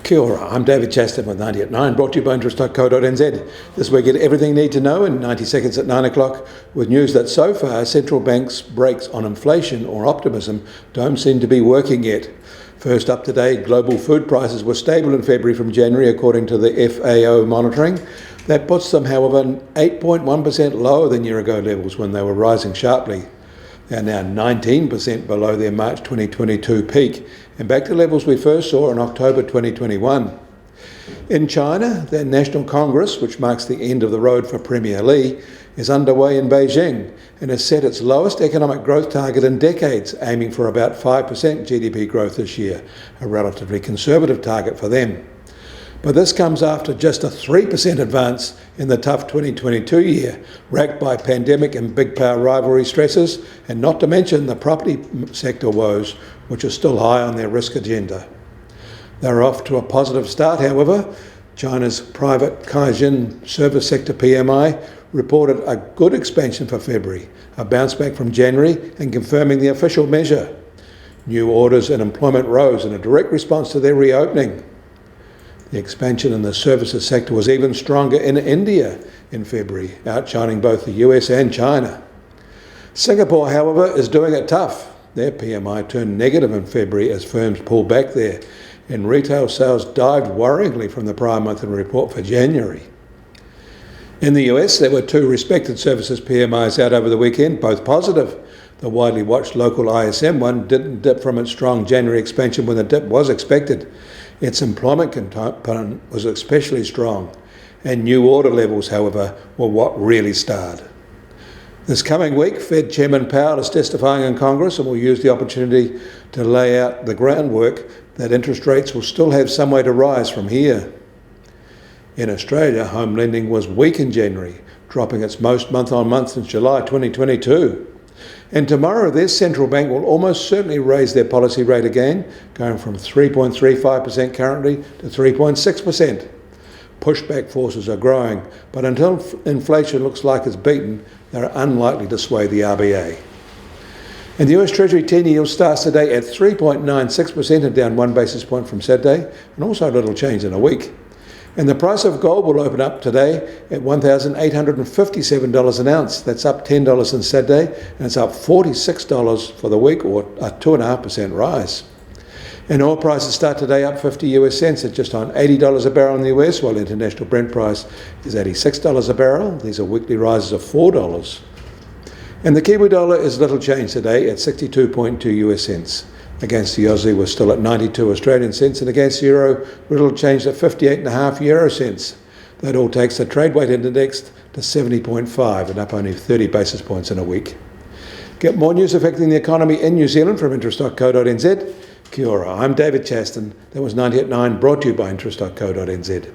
Kia ora, I'm David Chaston with 90 at 9, brought to you by interest.co.nz. This week get everything you need to know in 90 seconds at 9 o'clock, with news that so far central banks' brakes on inflation or optimism don't seem to be working yet. First up today, global food prices were stable in February from January according to the FAO monitoring. That puts them, however, 8.1% lower than year-ago levels when they were rising sharply. They are now 19% below their March 2022 peak, and back to levels we first saw in October 2021. In China, their National Congress, which marks the end of the road for Premier Li, is underway in Beijing and has set its lowest economic growth target in decades, aiming for about 5% GDP growth this year, a relatively conservative target for them. But this comes after just a 3% advance in the tough 2022 year, racked by pandemic and big power rivalry stresses, and not to mention the property sector woes, which are still high on their risk agenda. They're off to a positive start, however. China's private Caixin service sector PMI reported a good expansion for February, a bounce back from January and confirming the official measure. New orders and employment rose in a direct response to their reopening. The expansion in the services sector was even stronger in India in February, outshining both the US and China. Singapore, however, is doing it tough. Their PMI turned negative in February as firms pulled back there, and retail sales dived worryingly from the prior monthly report for January. In the US, there were two respected services PMIs out over the weekend, both positive. The widely watched local ISM one didn't dip from its strong January expansion when the dip was expected. Its employment component was especially strong, and new order levels, however, were what really starred. This coming week, Fed Chairman Powell is testifying in Congress and will use the opportunity to lay out the groundwork that interest rates will still have some way to rise from here. In Australia, home lending was weak in January, dropping its most month-on-month since July 2022. And tomorrow, their central bank will almost certainly raise their policy rate again, going from 3.35% currently to 3.6%. Pushback forces are growing, but until inflation looks like it's beaten, they're unlikely to sway the RBA. And the US Treasury 10-year yield starts today at 3.96% and down 1 basis point from Saturday, and also a little change in a week. And the price of gold will open up today at $1,857 an ounce. That's up $10 since Saturday, and it's up $46 for the week, or a 2.5% rise. And oil prices start today up 50 US cents at just on $80 a barrel in the US, while international Brent price is $86 a barrel. These are weekly rises of $4. And the Kiwi dollar is little change today at 62.2 US cents. Against the Aussie, we're still at 92 Australian cents, and against the euro, we're little changed at 58.5 euro cents. That all takes the trade weight index to 70.5 and up only 30 basis points in a week. Get more news affecting the economy in New Zealand from interest.co.nz. Kia ora, I'm David Chaston. That was 90 at 9, brought to you by interest.co.nz.